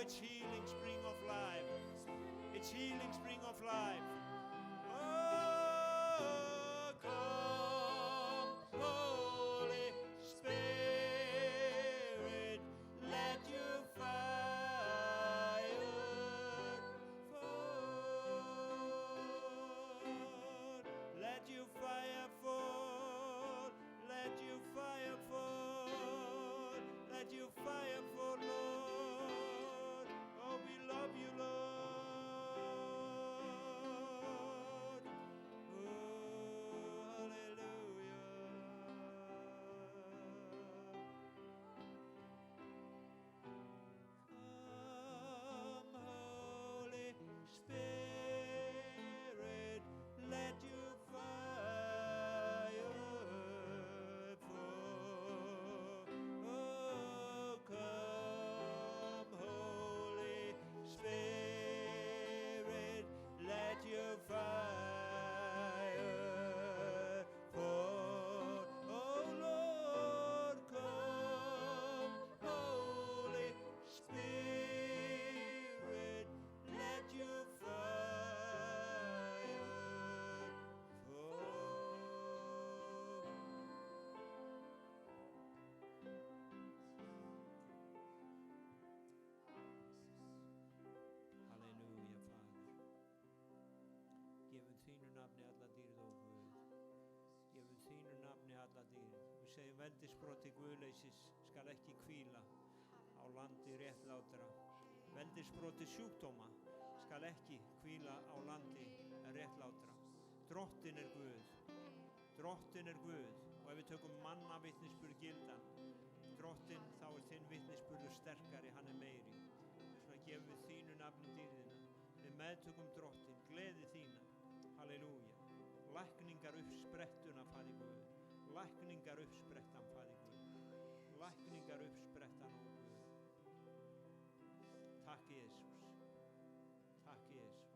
it's healing spring of life. It's healing spring of life. Oh, come, Holy Spirit, let your fire fall. Let your fire fall. Let your fire fall. Let your fire fall, Lord. Oh, we love you, Lord. Spirit, let your fire fall. Oh, come, Holy Spirit, let your fire fall. Oh, Lord, come, Holy Spirit, let your fire fall. Halleluja, Fader. Gefum þínu nafni alla dýrð, ó Guð. Gefum þínu nafni alla dýrð. Við segjum veldisbroti guðleysis skal ekki hvíla á landi réttlátra. Veldisbroti sjúkdóma skal ekki hvíla á landi réttlátra. Drottinn Guð. Drottinn Guð. Og ef við tökum manna vitnisburð gildan, Drottinn, þá þinn vitnisburður sterkari, hann meiri. Svona gefum við þínu nafni dýrðina. Við meðtökum Drottinn, gleði þína. Halleluja. Lækningar uppsprettuna, Faðir Guð. Lækningar uppsprettan, Faðir Guð. Lækningar uppsprettan, ó Guð. Takk, Jesús. Takk, Jesús.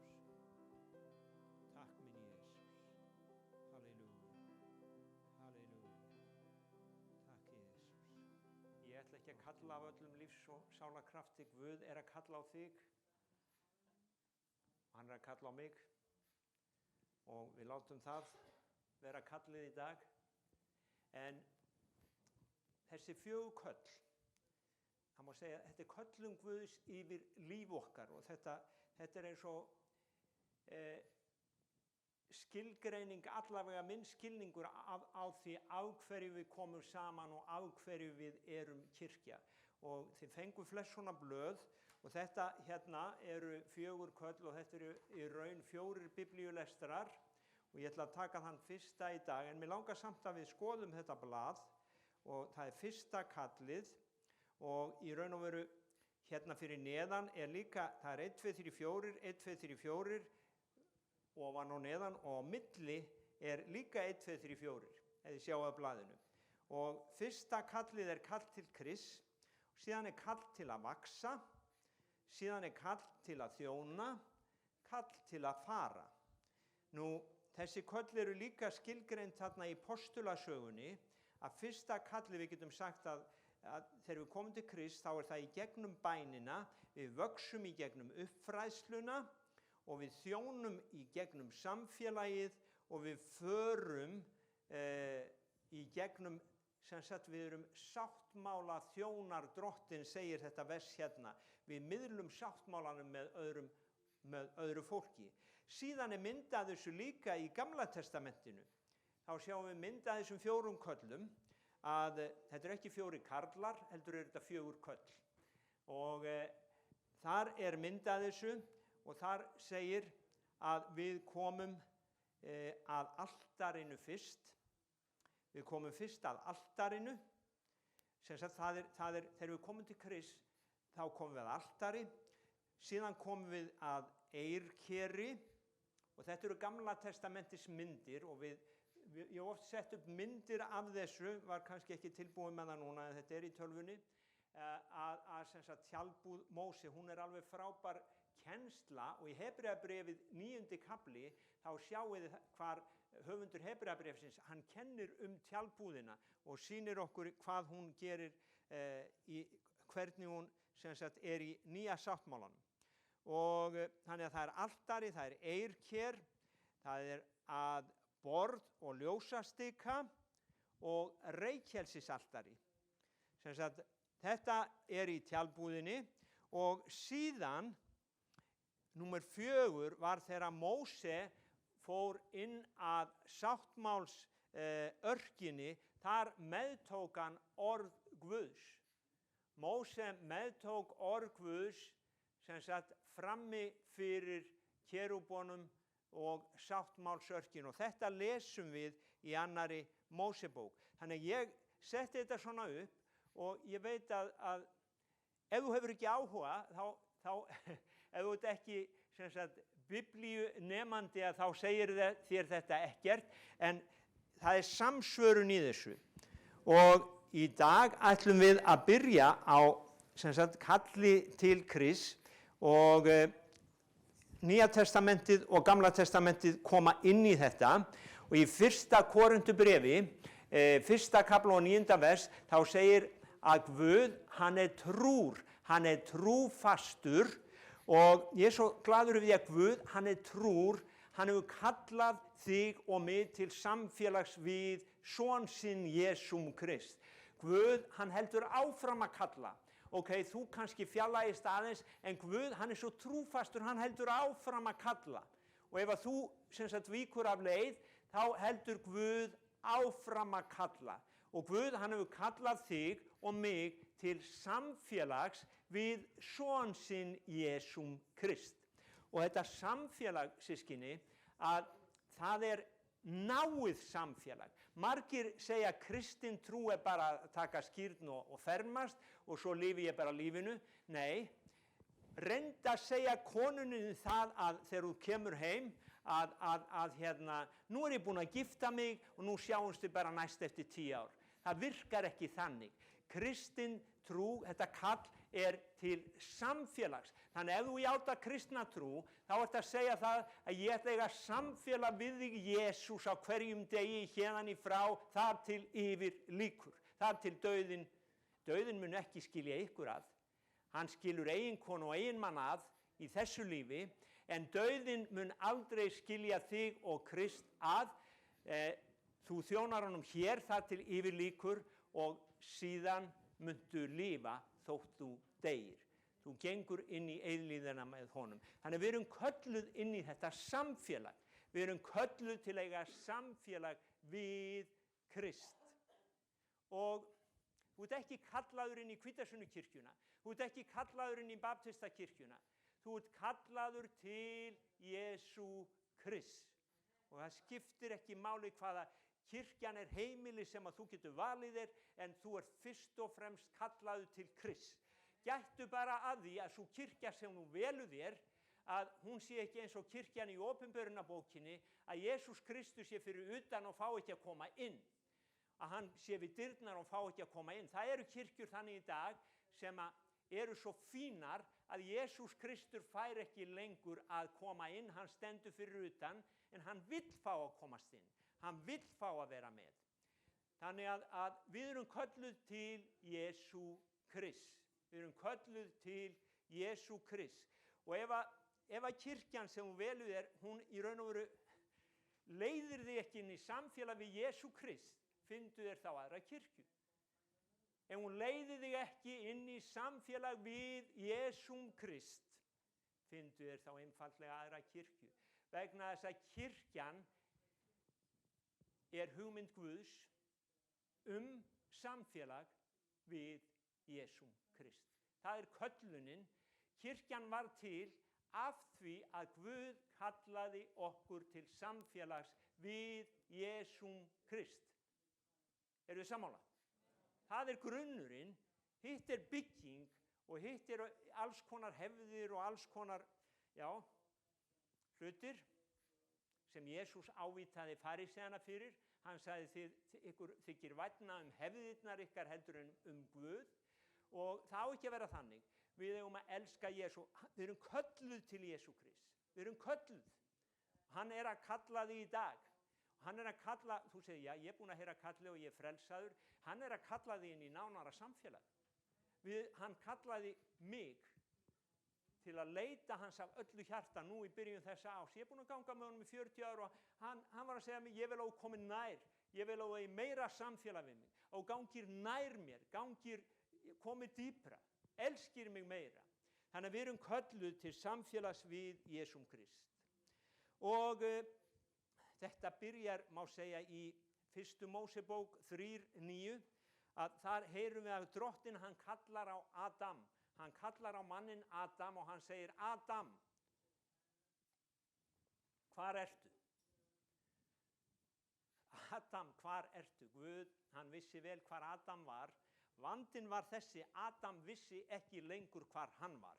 Takk, minn Jesús. Halleluja. Halleluja. Takk, Jesús. Ég ætla ekki að kalla af öllum lífs- og sálarkrafti. Guð að kalla á þig. Hann að kalla á mig. Og við látum það vera kallið í dag. En þessi fjögur köll, það má segja, þetta köllum Guðs yfir líf okkar og þetta eins og skilgreining, allavega minn skilningur á því af hverju við komum saman og af hverju við erum kirkja. Og þið fengu flest svona blöð og þetta hérna eru fjögur köll og þetta eru í raun 4 biblíulestrar og ég ætla að taka þann fyrsta í dag, en mér langar samt að við skoðum þetta blað og það er fyrsta kallið og í raun og veru hérna fyrir neðan líka, það 1, 2, 3, 4, 1, 2, 3, 4 ofan og neðan og á milli líka 1, 2, 3, 4 ef þið sjáu á blaðinu. Og fyrsta kallið kall til Krists, síðan kall til að vaksa, síðan kall til að þjóna, kall til að fara. Nú, þessi köll eru líka skilgreind þarna í postulasögunni að fyrsta kallið við getum sagt að þegar við komum til Krists þá það í gegnum bænina, við vöxum í gegnum uppfræðsluna og við þjónum í gegnum samfélagið og við förum í gegnum, sem sagt við erum sáttmála þjónar Drottinn, segir þetta vers hérna. Við miðlum sáttmálanum með öðru fólki. Síðan myndað þessu líka í Gamla testamentinu. Þá sjáum við myndað þessum 4 köllum að þetta ekki 4 karlar, heldur þetta 4 köll. Og þar myndað þessu og þar segir að við komum að altarinu fyrst. Við komum fyrst að altarinu, sem sagt þegar við komum til Krists, þá komum við að altari, síðan komum við að eirkeri og þetta eru Gamla testamentis myndir og ég oft sett upp myndir af þessu, var kannski ekki tilbúin með það núna en þetta í tölvunni, að sem sagt tjaldbúð Móse, hún alveg frábær kennsla og í Hebreabréfið 9. kafli þá sjáið hvar höfundur Hebreabréfsins, hann kennir tjaldbúðina og sýnir okkur hvað hún gerir, hvernig hún sem sagt í nýja sáttmálanum. Og þannig að það altari, það eyrker, það að borð og ljósastika og reykelsisaltari. Sem sagt, þetta í tjaldbúðinni og síðan númer 4 var þegar Móse fór inn að sáttmáls örkinni, þar meðtók hann orð Guðs. Móse meðtók orð Guðs sem sagt frammi fyrir kerúbunum og sáttmálsörkin og þetta lesum við í annarri Mósebók. Þannig ég setti þetta svona upp og ég veit að ef þú hefur ekki áhuga þá ef þú ert ekki sem sagt biblíunemandi þá segir þér þetta ekkert en það samsvörun í þessu. Og í dag ætlum við að byrja á sem sagt kalli til Krists og Nýja testamentið og Gamla testamentið koma inn í þetta og í 1. Korintubrefi, 1. kafla og 9. vers, þá segir að Guð, hann trúr, hann trúfastur og ég svo gladur við að Guð, hann trúr, hann hefur kallað þig og mig til samfélags við son sinn Jesúm Krist. Guð, hann heldur áfram að kalla. Þú kannski fjarlægist aðeins, en Guð, hann svo trúfastur, hann heldur áfram að kalla. Og ef að þú sem sagt víkur af leið, þá heldur Guð áfram að kalla. Og Guð, hann hefur kallað þig og mig til samfélags við son sinn Jesúm Krist. Og þetta samfélag, systkini, að það náið samfélag. Margir segja kristin trú bara að taka skírn og fermast og svo lifi ég bara lífinu. Nei, reynda að segja konunni það að þegar þú kemur heim að nú ég búin að gifta mig og nú sjáumst við bara næst eftir 10 ár. Það virkar ekki þannig. Kristin trú, þetta kall til samfélags. Þannig ef þú játar kristna trú, þá ertu að segja það að ég ætla að eiga samfélag við þig Jesús á hverjum degi héðan í frá, þar til yfir líkur. Þar til dauðinn. Dauðinn mun ekki skilja ykkur að. Hann skilur eiginkonu og eiginmann að í þessu lífi, en dauðinn mun aldrei skilja þig og Krist að. Þú þjónar honum hér þar til yfir líkur og síðan muntu lifa þótt þú deyr. Þú gengur inn í eilíðina með honum. Þannig við erum kölluð inn í þetta samfélag. Við erum kölluð til að eiga samfélag við Krist. Og þú ert ekki kallaður inn í Hvítasunnu-kirkjuna. Þú ert ekki kallaður inn í Baptistakirkjuna. Þú ert kallaður til Jesú Krist. Og það skiptir ekki máli hvaða kirkjan heimili sem að þú getur valið þér, en þú ert fyrst og fremst kallaður til Krist. Gættu bara að því að sú kirkja sem þú velur þér, að hún sé ekki eins og kirkjan í Opinberunarbókinni, að Jesús Kristus sé fyrir utan og fá ekki að koma inn. Að hann sé við dyrnar og fá ekki að koma inn. Það eru kirkjur þannig í dag sem eru svo fínar að Jesús Kristur fær ekki lengur að koma inn. Hann stendur fyrir utan, en hann vill fá að komast inn. Hann vill fá að vera með. Þannig að við erum kölluð til Jesú Krist. Við erum kölluð til Jesú Krist. Og ef að kirkjan sem þú velur þér, hún í raun og veru leiðir þig ekki inn í samfélag við Jesú Krist, fyndu þér þá aðra kirkju. Ef hún leiðir þig ekki inn í samfélag við Jesúm Krist, fyndu þér þá einfaldlega aðra kirkju. Vegna þess að kirkjan hugmynd Guðs samfélag við Jesúm Krist. Það köllunin. Kirkjan var til af því að Guð kallaði okkur til samfélags við Jesúm Krist. Eru þið sammála? Það grunnurinn, hitt bygging og hitt alls konar hefðir og alls konar, hlutir sem Jesús ávítaði faríseana fyrir. Hann sagði ykkur þykir vænna hefðirnar ykkar heldur en Guð. Og það á ekki að vera þannig. Við eigum að elska Jesú. Við erum kölluð til Jesú Krist. Við erum kölluð. Hann að kalla þig í dag. Hann að kalla, þú segir, ég búin að heyra kalli og ég frelsaður. Hann að kalla þig inn í nánara samfélag. hann kallaði mig til að leita hans af öllu hjarta nú í byrjun þessa árs. Ég er búinn að ganga með honum í 40 ár og hann var að segja mér, ég vil að komin nær, ég vil að meira samfélag við mig, og gangir nær mér, komið dýpra, elskir mig meira. Þannig að við erum kölluð til samfélags við Jesúm Krist. Og þetta byrjar, má segja, í 1. Mósebók 3:9, að þar heyrum við að Drottinn, hann kallar á Adam. Hann kallar á manninn Adam og hann segir, Adam, hvar ertu? Adam, hvar ertu? Guð, hann vissi vel hvar Adam var. Vandinn var þessi, Adam vissi ekki lengur hvar hann var.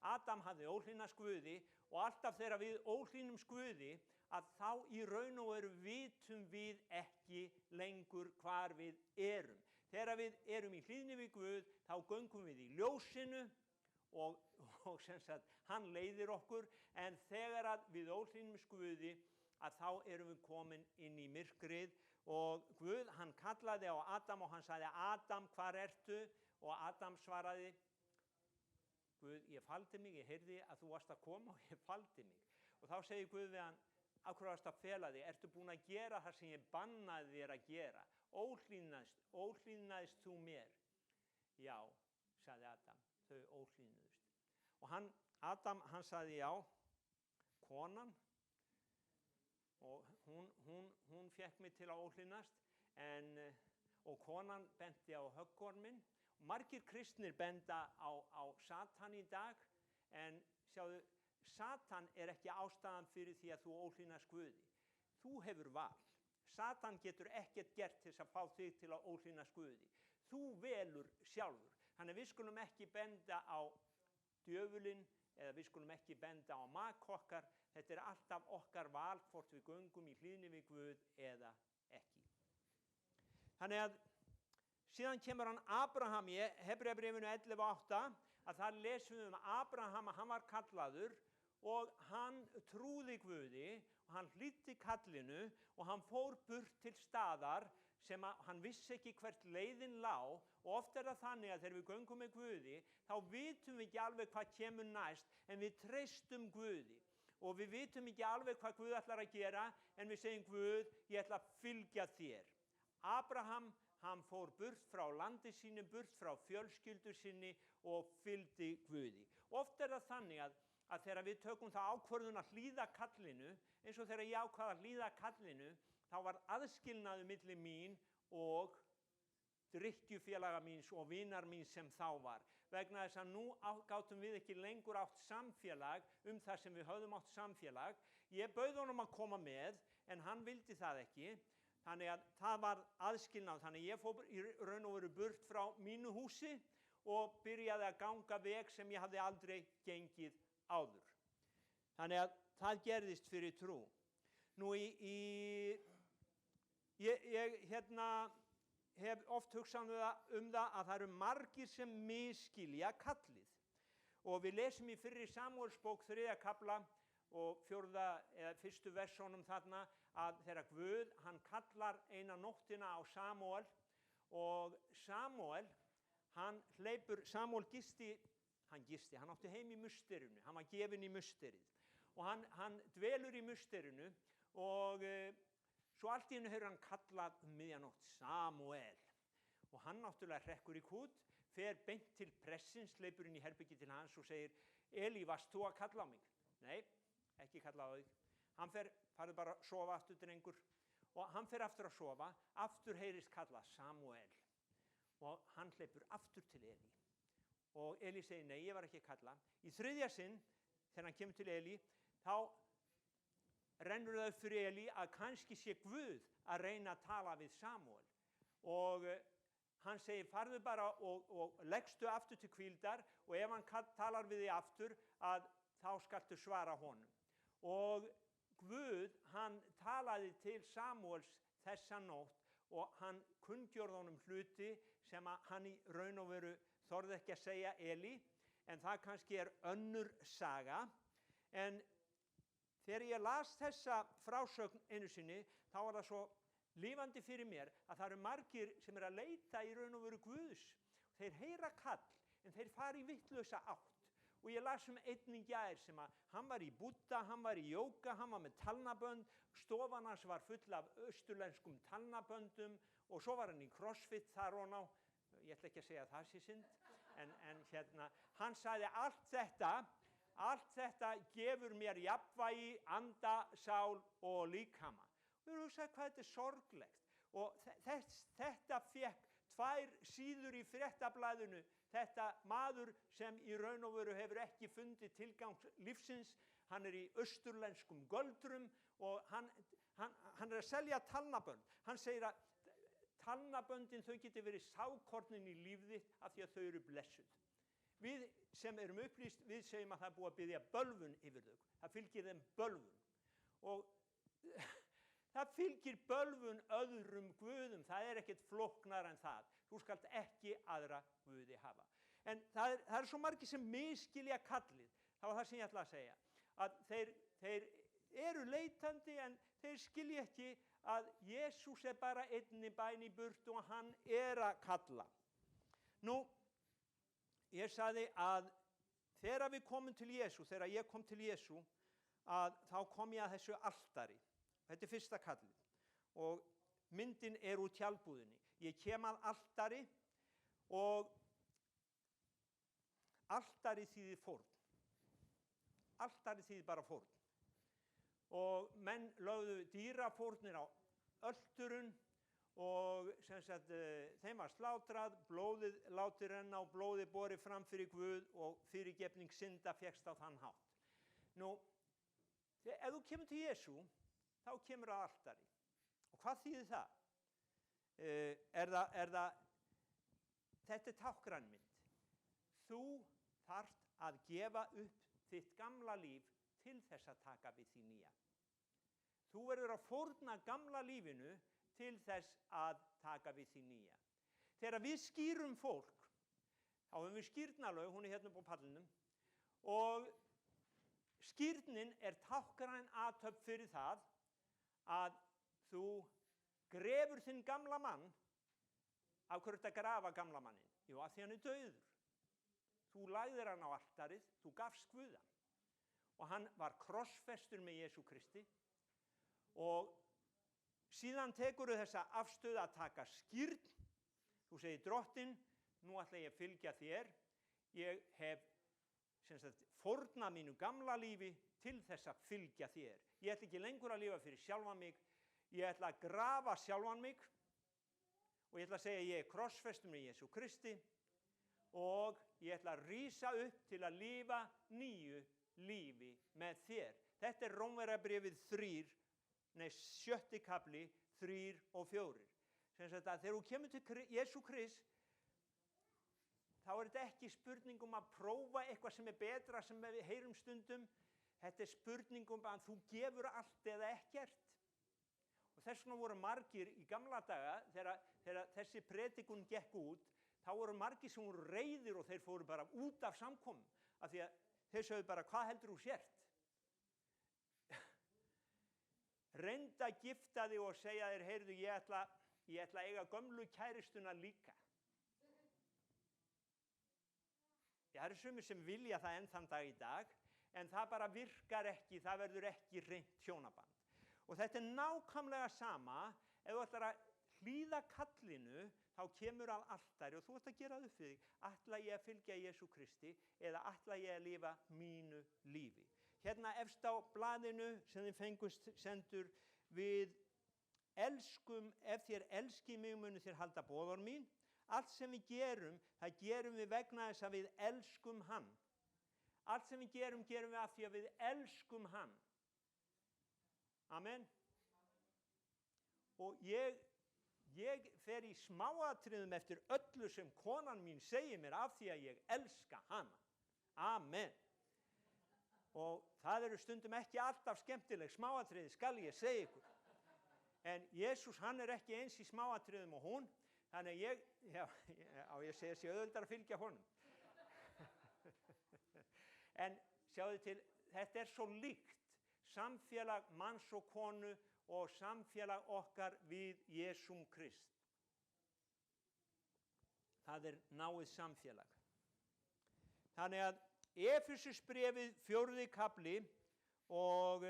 Adam hafði óhlýðnast Guði, og alltaf þegar við óhlýðnumst Guði, að þá í raun og veru vitum við ekki lengur hvar við erum. Þegar við erum í hlýðni við Guð, þá göngum við í ljósinu og sem sagt, hann leiðir okkur, en þegar við óhlýðnumst Guði, að þá erum við komin inn í myrkrið, og Guð, hann kallaði á Adam og hann sagði, Adam, hvar ertu? Og Adam svaraði, Guð, ég faldi mig, ég heyrði að þú varst að koma og ég faldi mig. Og þá segir Guð við hann, af hverju varst að fela þig? Ertu búin að gera það sem ég bannaði þér að gera? Óhlýðnaðist þú mér? Já, sagði Adam, þau óhlýðnuðust. Og Adam, hann sagði já, konan, og hún fékk mig til að óhlýðnast, og konan benti á höggorminn. Margir kristnir benda á Satan í dag, en sjáðu, Satan er ekki ástæðan fyrir því að þú óhlýðnast Guði. Þú hefur val. Satan getur ekkert gert til þess að fá þig til að óhlýðnast Guði. Þú velur sjálfur. Þannig við skulum ekki benda á djöfulinn, eða við skulum ekki benda á maka okkar. Þetta er alltaf okkar val hvort við göngum í hlýðni við Guð eða ekki. Þannig að síðan kemur hann Abraham í Hebreabréfinu 11:8, að þar lesum við Abraham að hann var kallaður og hann trúði Guði og hann hlýddi kallinu og hann fór burt til staðar sem hann vissi ekki hvert leiðin lá, og oft er það þannig að þegar við göngum með Guði þá vitum við ekki alveg hvað kemur næst, en við treystum Guði. Og við vitum ekki alveg hvað Guð ætlar að gera, en við segjum, Guð, ég ætla að fylgja þér. Abraham, hann fór burt frá landi sínu, burt frá fjölskyldu sinni og fylgdi Guði. Oft er það þannig að þegar við tökum það ákvörðun að hlýða kallinu, eins og þegar ég ákvað að hlýða kallinu, þá var aðskilnaður milli mín og drykkjufélaga míns og vinar míns sem þá var. Vegna þess að nú gátum við ekki lengur átt samfélag það sem við höfðum átt samfélag. Ég bauð honum að koma með, en hann vildi það ekki. Þannig að það var aðskilnað. Þannig ég fór í raun og veru burt frá mínu húsi og byrjaði að ganga veg sem ég hafði aldrei gengið áður. Þannig að það gerðist fyrir trú. Nú ég hef oft hugsað um það að það eru margir sem misskilja kallið. Og við lesum í fyrri Samúelsbók 3. kafla og 4. eða 1. versónum þarna, að þegar Guð, hann kallar eina nóttina á Samúel, og Samúel gisti, hann átti heim í musterinu, hann var gefinn í musterið, og hann dvelur í musterinu, og svo allt í einu hefur hann kallað miðjanótt, Samúel, og hann náttúrulega hrekkur í kút, fer beint til pressins, hleypur inn í herbergi til hans og segir, Eli, varst þú að kalla á mig? Nei, ekki kalla á þig. Hann farðu bara að sofa aftur, drengur, og hann fer aftur að sofa, aftur heyrist kalla Samúel, og hann hleypur aftur til Eli, og Eli segir, nei, ég var ekki að kalla. Í 3. sinn, þegar hann kemur til Eli, þá rennur það upp fyrir Eli að kannski sé Guð að reyna að tala við Samúel, og hann segir, farðu bara og leggstu aftur til hvíldar, og ef hann talar við þig aftur, að þá skaltu svara honum. Og Guð, hann talaði til Samúels þessa nótt, og hann kunngjörði honum hluti sem hann í raun og veru þorði ekki að segja Eli, en það kannski er önnur saga. En þegar ég las þessa frásögn einu sinni, þá var það svo lifandi fyrir mér að það eru margir sem að leita í raun og veru Guðs. þeir heyra kall, en þeir fara í vittlausa átt. Og ég las einn í gær sem að hann var í Buddha, hann var í jóga, hann var með talnabönd, stofan hans var full af austurlenskum talnaböndum og svo var hann í crossfit þar og ná, ég ætla ekki að segja að það sé synd, en hann sagði allt þetta gefur mér jafnvægi, anda, sál og líkama. Og ég hugsaði hvað þetta er sorglegt. Og þetta fekk 2 síður í fréttablaðinu, þetta maður sem í raun og veru hefur ekki fundið tilgang lífsins, hann í austurlenskum göldrum og hann að selja talnabönd. Hann segir að talnaböndin þau geti verið sákornin í líf þitt af því að þau eru blessuð. Við sem erum upplýst, við segjum að það er búið að biðja bölvun yfir þau. Það fylgir þeim bölvun. Og það fylgir bölvun öðrum guðum, það er ekkert flóknar en það. Þú skalt ekki aðra guði hafa. En það er svo margir sem misskilja kallið. Það var það sem ég ætla að segja. Að þeir eru leitandi en þeir skilja ekki að Jesús er bara einni bæn í burtu og hann er að kalla. Nú, ég sagði að þegar við komum til Jesú, þegar ég kom til Jesú, að þá kom ég að þessu altari. Þetta er fyrsta kallið. Og myndin er úr tjaldbúðinni. Ég kem að altari og altari þýðir fórn. Altari þýðir bara fórn. Og menn lögðu dýrafórnir á öldurinn og þeim var slátrað, blóðið látið renna og blóðið borið fram fyrir Guð og fyrirgefning synda fékkst á þann hátt. Nú, ef þú kemur til Jesú, þá kemur að altari. Og hvað þýðir það? Þetta er táknrænmynd. Þú þarft að gefa upp þitt gamla líf til þess að taka við því nýja. Þú verður að fórna gamla lífinu til þess að taka við því nýja. Þegar við skýrum fólk, þá höfum við skírnarlaug, hún er hérna upp á pallinum, og skírnin er táknræn athöfn fyrir það að þú grefur þinn gamla mann. Af hverju þetta grafa gamla mannin? Jú, af því hann er dauður. Þú lagðir hann á altarið, þú gafst Guð hann. Og hann var krossfestur með Jesú Kristi. Og síðan tekurðu þessa afstöðu að taka skírn. Þú segir, Drottinn, nú ætla ég að fylgja þér. Ég hef fórnað mínu gamla lífi til þess að fylgja þér. Ég ætla ekki lengur að lifa fyrir sjálfan mig. Ég ætla að grafa sjálfan mig og ég ætla að segja að ég er krossfestur með Jesú Kristi og ég ætla að rísa upp til að lifa nýju lífi með þér. Þetta er Rómverjabréfið 7. kafli 3 og 4. Þegar þú kemur til Jesú Krist, þá er þetta ekki spurning um að prófa eitthvað sem er betra sem við heyrum stundum. Þetta er spurning um að þú gefur allt eða ekkert. Og þess vegna voru margir í gamla daga, þegar þessi predikun gekk út, þá voru margir sem voru reiðir og þeir fóru bara út af samkomum. Af því að þeir sögðu bara, hvað heldur þú sért? Reyndu að gifta þig og segja þér, heyrðu, ég ætla að eiga gömlu kæristuna líka. Það eru sumir sem vilja það enn þann dag í dag, en það bara virkar ekki, það verður ekki hreint hjónaband. Og þetta er nákvæmlega sama, ef þú ætlar að hlýða kallinu, þá kemur að altari og þú ætlar að gera það upp fyrir þig. Ætla ég að fylgja Jesú Kristi eða ætla ég að lifa mínu lífi? Hérna efst á blaðinu sem þið fengust sendur, við elskum, ef þér elski mig munu þér halda boðorð mín. Allt sem við gerum, það gerum við vegna þess að við elskum hann. Allt sem við gerum við af því að við elskum hann. Amen. Og ég fer í smáatriðum eftir öllu sem konan mín segir mér af því að ég elska hana. Amen. Og það eru stundum ekki alltaf skemmtileg smáatriði, skal ég segja ykkur. En Jesús, hann er ekki eins í smáatriðum og hún, þannig ég segja sér auðvitað að fylgja honum. En sjáðu til, þetta er svo líkt. Samfélag manns og konu og samfélag okkar við Jesúm Krist. það náið samfélag. Þannig að Efesusbréfið 4. kafli og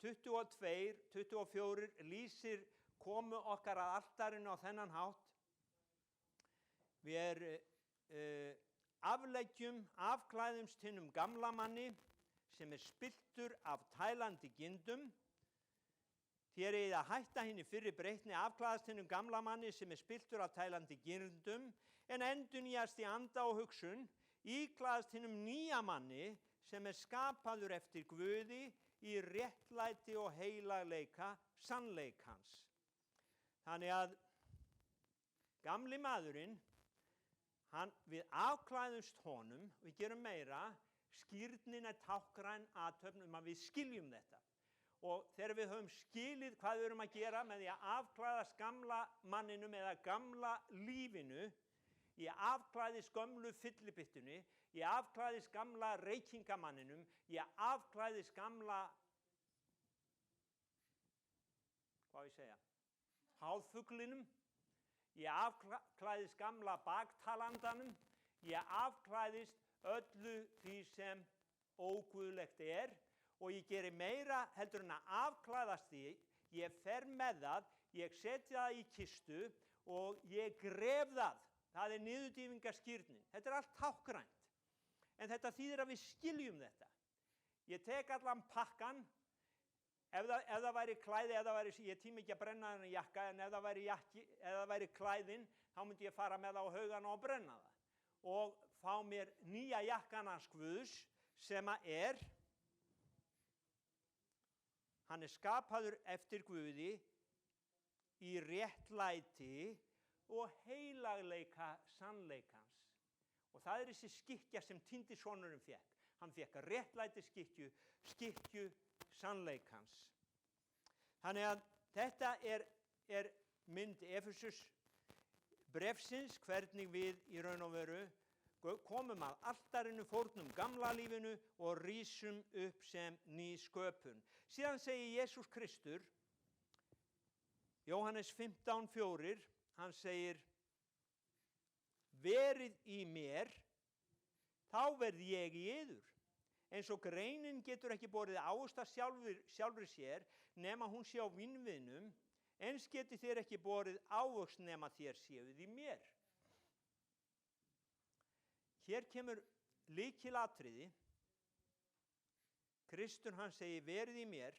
22, 24 lýsir komu okkar að altarinu á þennan hátt. Við afklæðumst hinum gamla manni sem spilltur af tælandi gindum. Þér eigið að hætta hinni fyrri breytni, afklæðast hinum gamla manni sem spilltur af tælandi gindum, en endurnýjast í anda og hugsun, íklæðast hinum nýja manni sem skapaður eftir Guði í réttlæti og heilagleika sannleikans. Þannig að gamli maðurinn, við afklæðumst honum, við gerum meira, skírnin táknræn athöfn að við skiljum þetta. Og þegar við höfum skilið hvað við erum að gera með því að afklæðast gamla manninum eða gamla lífinu, ég afklæðist gömlu fyllibittunni, ég afklæðist gamla reykingamanninum, ég afklæðist gamla, háðfuglinum, ég afklæðist gamla baktalandanum, ég afklæðist öllu því sem óguðlegt og ég geri meira heldur en að afklæðast því, ég fer með það, ég setja það í kistu og ég gref það. Það niðurdýfingarskírnin. Þetta allt táknrænt. En þetta þýðir að við skiljum þetta. Ég tek allan pakkan, ef það væri klæði, ég tími ekki að brenna þennan jakka, en ef það væri klæðin, þá myndi ég fara með það á haugana og brenna það. Og fá mér nýja jakkan hans Guðs, sem hann skapaður eftir Guði í réttlæti og heilagleika sannleikans. Og það þessi skikkja sem týndi sonurinn fékk. Hann fékk réttlæti skikkju sannleikans. Þannig að þetta er mynd Efesus brefsins, hvernig við í raun og veru komum að altarinu, fórnum gamla lífinu og rísum upp sem ný sköpun. Síðan segir Jesús Kristur, Jóhannes 15:4, hann segir, verið í mér, þá verð ég í yður. Eins og greinin getur ekki borið ávöxt af sjálfri sér, nema hún sé á vínviðnum, eins geti þér ekki borið ávöxt nema þér séuð í mér. Hér kemur lykilatriði. Kristur hann segir, verið í mér,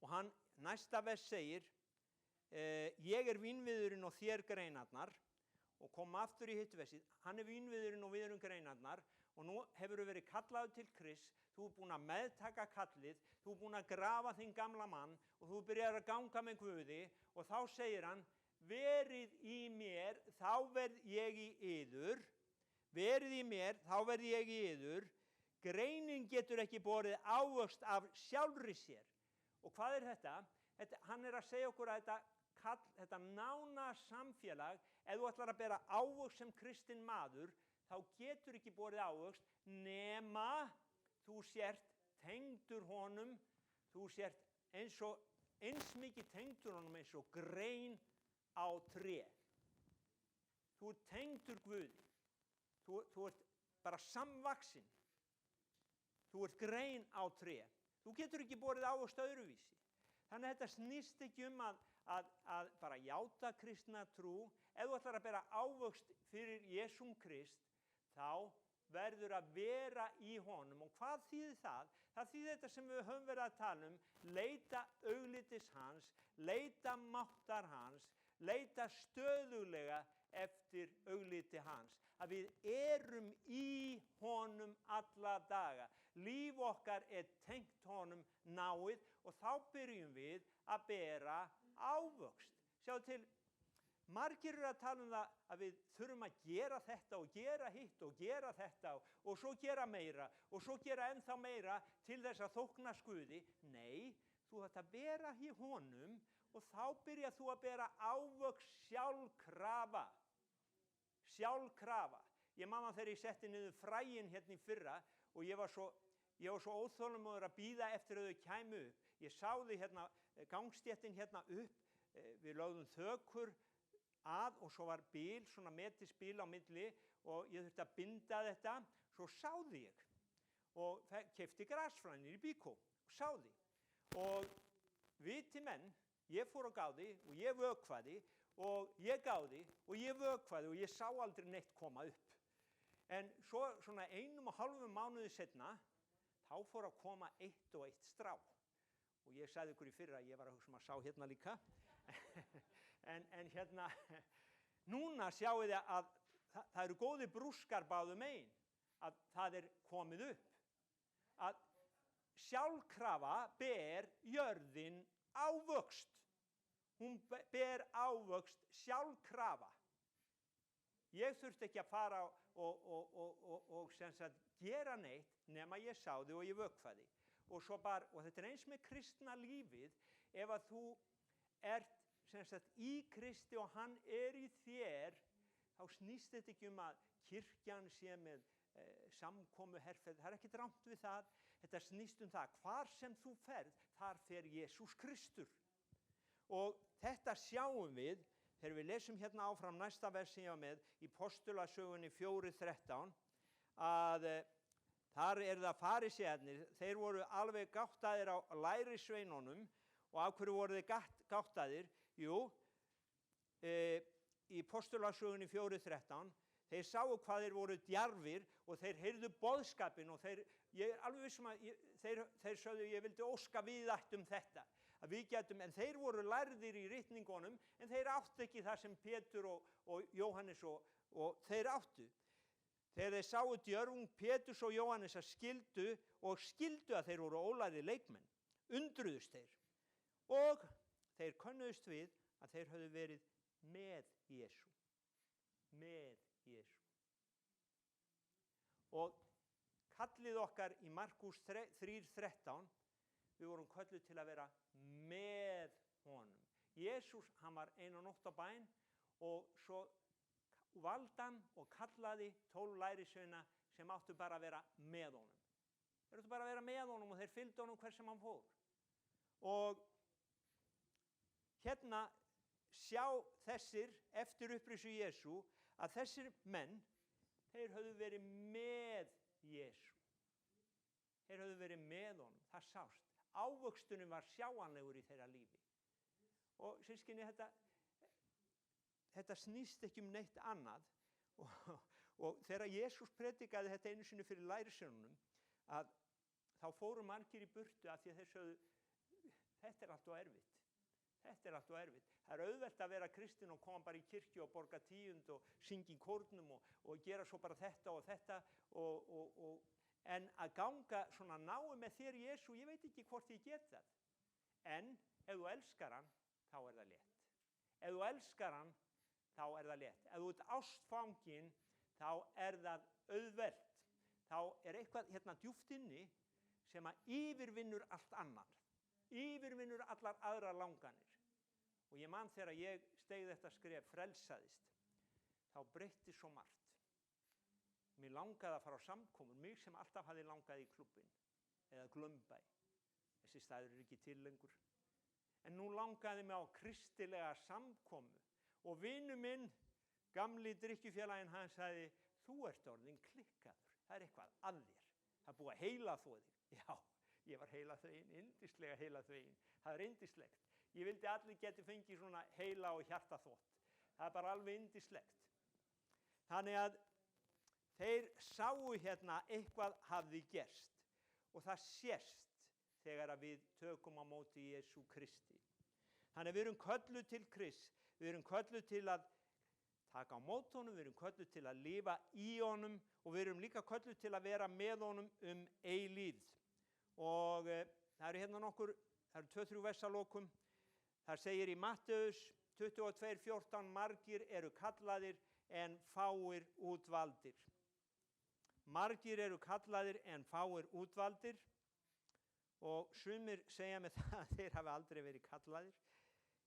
og hann næsta vers segir, ég vínviðurinn og þér greinarnar, og kom aftur í hitt versið, hann vínviðurinn og við erum greinarnar, og nú hefur verið kallaður til Krist, þú búin að meðtaka kallið, þú búin að grafa þinn gamla mann, og þú byrjar að ganga með Guði, og þá segir hann, verið í mér, þá verð ég í yður, verið í mér, þá verð ég í yður, greinin getur ekki borið ávöxt af sjálfri sér. Og hvað þetta? Hann að segja okkur að þetta nána samfélag, ef þú ætlar að bera ávöxt sem kristinn maður, þá getur ekki borið ávöxt nema þú sért tengdur honum, þú sért eins mikið tengdur honum eins og grein á tré. Þú ert tengdur Guði. Þú ert bara samvaxinn. Þú ert grein á tré. Þú getur ekki borið ávöxt öðruvísi. Þannig að þetta snýst ekki að bara játa kristna trú. Ef þú ætlar að bera ávöxt fyrir Jesúm Krist, þá verður að vera í honum. Og hvað þýðir það? Það þýðir þetta sem við höfum verið að tala um, leita auglitis hans, leita máttar hans, leita stöðuglega eftir augliti hans. Að við erum í honum alla daga. Líf okkar tengt honum náið og þá byrjum við að bera ávöxt. Sjá til, margir eru að tala um það að við þurfum að gera þetta og gera hitt og gera þetta og svo gera meira og svo gera ennþá meira til þess að þóknast Guði. Nei, þú þarft að bera í honum og þá byrjar þú að bera ávöxt sjálfkrafa. Sjálfkrafa. Ég man þegar ég setti niður fræin hérna í fyrra og ég var svo óþolinmóður að bíða eftir að þau kæmu upp. Ég sá þau hérna, gangstéttin hérna upp, við lögðum þökur að og svo var bil, svona metisbil á milli og ég þurfti að binda þetta, svo sáði ég og keypti grasfrænir í Byko og sáði og viti menn, ég fór og gáði og ég vökvaði og ég gáði og ég vökvaði og ég sá aldrei neitt koma upp. En svo svona 1,5 mánuði seinna, þá fór að koma 1 og 1 strá. Og ég sagði ykkur í fyrra að ég var að hugsa að sá hérna líka. en hérna, núna sjáu þið að það eru góði brúskar báðum megin, að það komið upp. Að sjálfkrafa ber jörðin ávöxt. Hún ber ávöxt sjálfkrafa. Ég þurfti ekki að fara og sem sagt, gera neitt nema ég sáði og ég vökvaði. Og þetta eins með kristna lífið, ef að þú ert sem sagt, í Kristi og hann í þér, þá snýst þetta ekki að kirkjan sé með samkomuherferð, það ekkert rangt við það, þetta snýst það, hvar sem þú ferð, þar fer Jesús Kristur. Og þetta sjáum við, þegar við lesum hérna áfram næsta vers sem ég var með, í Postulasögunni 4:13, að þar það farisearnir, þeir voru alveg gáttaðir á lærisveinunum, og af hverju voru þeir gáttaðir? Jú, í Postulasögunni 4:13, þeir sáu hvað þeir voru djarfir og þeir heyrðu boðskapinn og ég alveg vissum að þeir sögðu ég vildi óska við ættum þetta, að við getum, en þeir voru lærðir í ritningunum, en þeir áttu ekki það sem Pétur og Jóhannes og þeir áttu. Þegar þeir sáu djörfung Péturs og Jóhannes að skildu að þeir voru ólærðir leikmenn, undruðust þeir og þeir könnuðust við að þeir höfðu verið með Jesú. Með Jesú. Og kallið okkar í Markús 3:13, við vorum kölluð til að vera með honum. Jesús, hann var 1 nótt á bæn og svo valdi hann og kallaði 12 lærisveina sem áttu bara að vera með honum. Þeir áttu bara að vera með honum og þeir fylgdu honum hver sem hann fór. Og hérna sjá þessir eftir upprisu Jesú að þessir menn, þeir höfðu verið með Jesú. Þeir höfðu verið með honum, það sást. Ávöxtunum var sjáanlegur í þeirra lífi. Og sískinni, þetta snýst ekki neitt annað. Og þegar Jesús predikaði þetta einu sinni fyrir lærisveinunum, að þá fóru margir í burtu af því að þeir sögðu, þetta allt og erfitt. Þetta allt og erfitt. Það auðvelt að vera kristinn og koma bara í kirkju og borga tíund og syngja í kórnum og gera svo bara þetta og þetta en að ganga svona náu með þér Jesú, ég veit ekki hvort ég get það. En ef þú elskar hann, þá það létt. Ef þú elskar hann, þá það létt. Ef þú ert ástfanginn, þá það auðvelt. Þá eitthvað hérna djúpt inni sem að yfirvinnur allt annar. Yfirvinnur allar aðrar langanir. Og ég man þegar ég steig þetta skref, frelsaðist, þá breytti svo margt. Mér langaði að fara á samkomur, mig sem alltaf hafði langað í klubbin, eða Glömbæ. Þessi staður ekki til lengur. En nú langaði mig á kristilega samkomu. Og vinur minn, gamli drykkjufélaginn, hann sagði, þú ert orðinn klikkaður, það eitthvað að þér. Það búið að heila þó þig. Já. Ég var heilaþvegin, yndislega heilaþvegin. Það yndislegt. Ég vildi allir geti fengið svona heila og hjartaþvott. Það bara alveg yndislegt. Þannig að þeir sáu hérna eitthvað hafði gerst. Og það sést þegar við tökum á móti Jesú Kristi. Þannig að við erum kölluð til Krist. Við erum kölluð til að taka á móti honum, við erum kölluð til að lifa í honum og við erum líka kölluð til að vera með honum eilífð. Og það eru hérna það eru 2-3 vers að lokum. Það segir í Matteus 22:14, margir eru kallaðir en fáir útvaldir. Margir eru kallaðir en fáir útvaldir. Og sumir segja með það að þeir hafi aldrei verið kallaðir.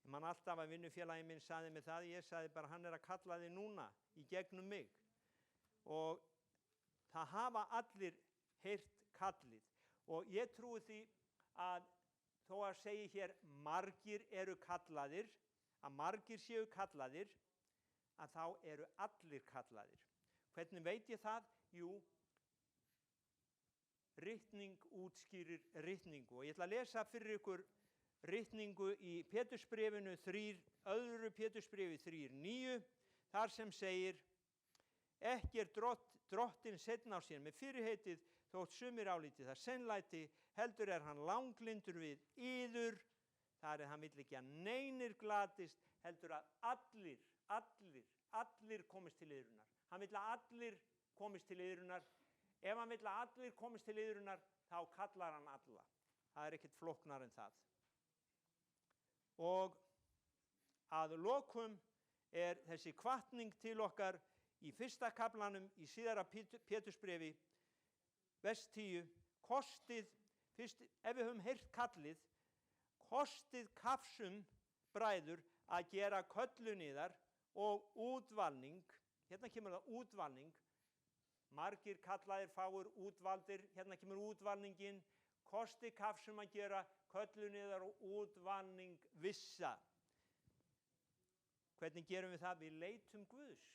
Ég man alltaf að vinnufélagi minn sagði með það, ég sagði bara hann að kalla þig núna í gegnum mig. Og það hafa allir heyrt kallið. Og ég trúi því að þó að segja hér margir eru kallaðir, að margir séu kallaðir, að þá eru allir kallaðir. Hvernig veit ég það? Jú, ritning útskýrir ritningu. Og ég ætla að lesa fyrir ykkur ritningu í Pétursbréfinu 3, öðru Pétursbréfi 3:9, þar sem segir: Ekki drottinn seinna á sér með fyrirheitið, þótt sumir álítið það seinlæti, heldur hann langlyndur við yður, þar hann vill ekki að neinir glatist, heldur að allir komist til iðrunar. Hann vill að allir komist til iðrunar. Ef hann vill að allir komist til iðrunar, þá kallar hann alla. Það ekkert flóknar en það. Og að lokum þessi hvatning til okkar í fyrsta kaflanum í síðara Pétursbréfi, vers 10, kostið, fyrst, ef við höfum heyrt kallið, kostið kafsum bræður að gera köllun yðar og útvalning, hérna kemur það útvalning, margir kallaðir, fáir útvaldir, hérna kemur útvalningin, kostið kafsum að gera köllun yðar og útvalning vissa. Hvernig gerum við það? Við leitum Guðs.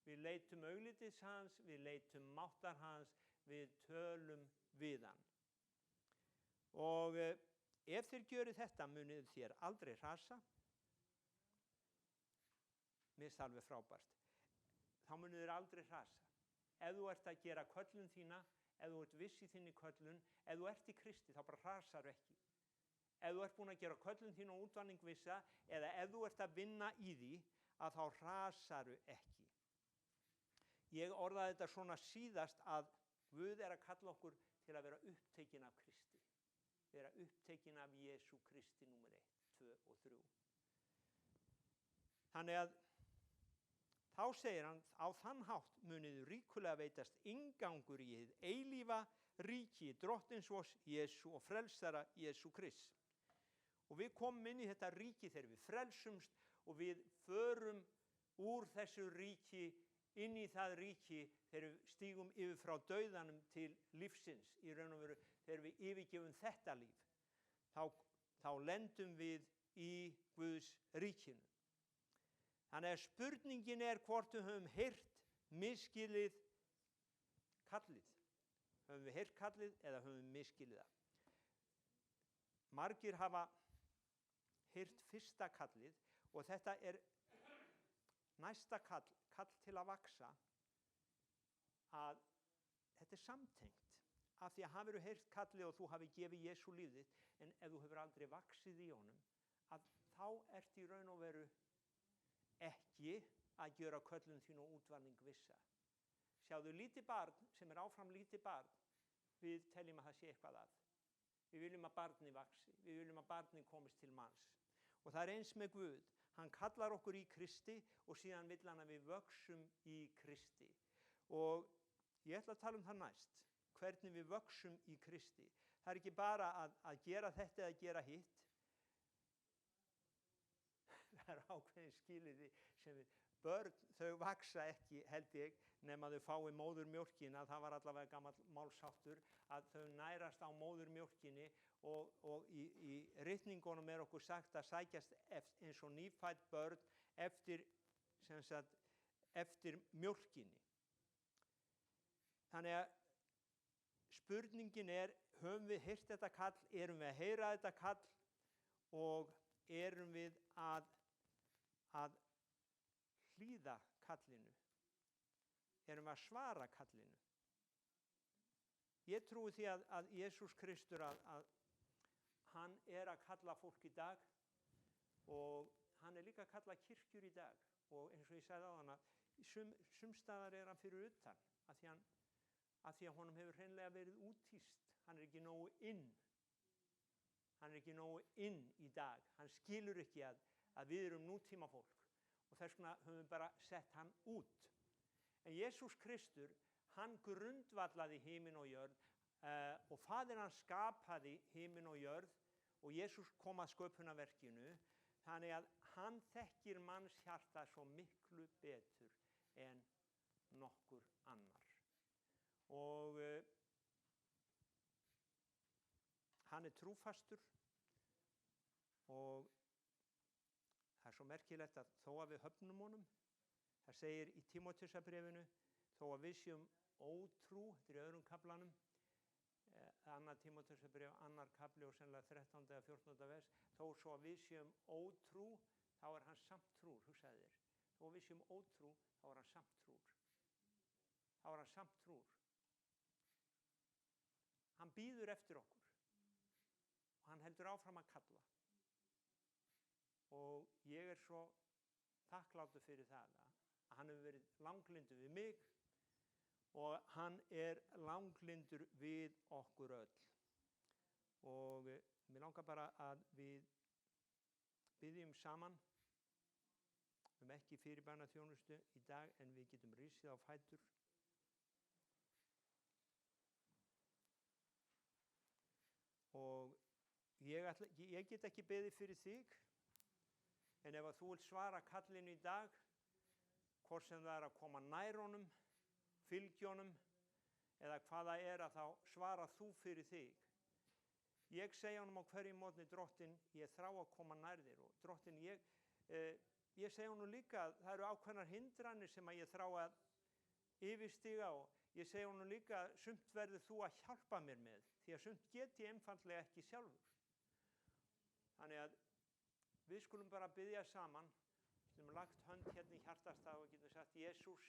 Við leitum auglitis hans, við leitum máttar hans, við tölum við hann. Og ef þér gjörið þetta, munið þér aldrei hrasa. Mér finnst það alveg frábært. Þá munið þér aldrei hrasa. Ef þú ert að gera köllun þína, ef þú ert viss í þinni köllun, ef þú ert í Kristi, þá bara hrasar ekki. Ef þú ert búin að gera köllun þína og útvalning vissa, eða ef þú ert að vinna í því, að þá hrasaru ekki. Ég orðaði þetta svona síðast að Guð að kalla okkur til að vera upptekin af Kristi. Vera upptekin af Jesú Kristi númer 1, 2 og 3. Þannig að þá segir hann, á þann hátt muniðu ríkulega veitast inngangur í hið eilífa ríki drottins vors Jesú og frelsara Jesú Krist. Og við komum inn í þetta ríki þegar við frelsumst og við förum úr þessu ríki inn í það ríki þegar við stígum yfir frá dauðanum til lífsins. Í raun og veru þegar við yfirgefum þetta líf, þá lendum við í Guðs ríkinu. Þannig að spurningin hvort við höfum heyrt misskilið kallið. Höfum við heyrt kallið eða höfum við misskilið það? Margir hafa heyrt fyrsta kallið og þetta næsta kall til að vaksa, að þetta samtengt. Af því að hafirðu heyrt kallið og þú hafi gefið Jesú lífið, en ef þú hefur aldrei vaxið í honum, að þá ert í raun og veru ekki að gera köllun þín og útvalning vissa. Sjáðu lítið barn sem áfram lítið barn, við teljum að það sé eitthvað að. Við viljum að barni vaxi, við viljum að barni komist til manns. Og það eins með Guð. Hann kallar okkur í Kristi og síðan vill hann að við vöxum í Kristi. Og ég ætla að tala það næst, hvernig við vöxum í Kristi. Það ekki bara að gera þetta eða gera hitt. Það ákveðin skilyrði sem börn, þau vaksa ekki, held ég, nema þau fái móðurmjólkina, það var allavega gamall málsháttur, að þau nærast á móðurmjólkinni og í ritningunum okkur sagt að sækjast eins og nýfædd börn eftir mjólkinni. Þannig að spurningin höfum við heyrt þetta kall, erum við að heyra þetta kall og erum við að hlýða kallinu? Erum við að svara kallinu? Ég trúi því að Jesús Kristur að hann að kalla fólk í dag og hann líka að kalla kirkjur í dag. Og eins og ég sagði áðan að sumstaðar hann fyrir utan af því að honum hefur hreinlega verið úthýst. Hann ekki nógu inn. Hann ekki nógu inn í dag. Hann skilur ekki að við erum nútíma fólk. Og þess vegna höfum við bara sett hann út. En Jesús Kristur, hann grundvallaði himinn og jörð og faðir hann skapaði himinn og jörð og Jesús kom að sköpunarverkinu. Þannig að hann þekkir manns hjarta svo miklu betur en nokkur annar. Og hann trúfastur og það svo merkilegt að þó að við höfnum honum, Það segir í Tímóteusarbréfinu, þó að við séum ótrú, þetta er í öðrum kaflanum, annar Tímóteusarbréf, annar kafli og sennilega 13. eða 14. vers, þó svo að við séum ótrú, þá er hann samt trúr, hugsaðu þér. Þó að við séum ótrú, þá er hann samt trúr. Þá er hann samt trúr. Hann bíður eftir okkur. Og hann heldur áfram að kalla. Og ég er svo þakklátur fyrir það að hann hefur verið langlyndur við mig og hann er langlyndur við okkur öll. Og mér langar bara að við biðjum saman ekki fyrirbænaþjónustu í dag en við getum risið á fætur. Og ég get ekki beðið fyrir þig, en ef að þú vilt svara kallinu í dag, hvort sem það er að koma nær honum, fylgja honum, eða hvað það er að þá svara þú fyrir þig. Ég segja honum á hverjum morgni, Drottinn, ég þrá að koma nær þér og Drottinn, ég segja honum líka að það eru ákveðnar hindranir sem að ég þrá að yfirstiga og ég segja honum líka að sumt verður þú að hjálpa mér með, því að sumt get ég einfaldlega ekki sjálfur. Þannig að við skulum bara biðja saman, við höfum lagt hönd hérna í hjartastað og getum sagt, Jesús,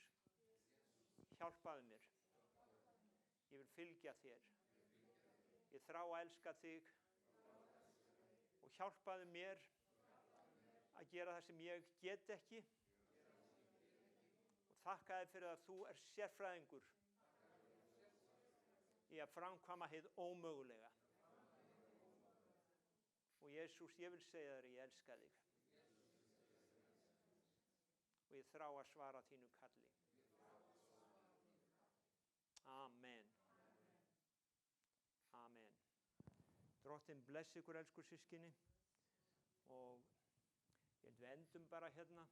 hjálpaðu mér. Ég vil fylgja þér. Ég þrá að elska þig og hjálpaðu mér að gera það sem ég get ekki og þakka þér fyrir að þú er sérfræðingur í að framkvæma hið ómögulega. Og Jesús, ég vil segja þér, ég elska þig. Og ég þrá að svara þínu kalli. Amen. Amen. Drottinn blessi ykkur, elsku systkini. Og ég held við endum bara hérna.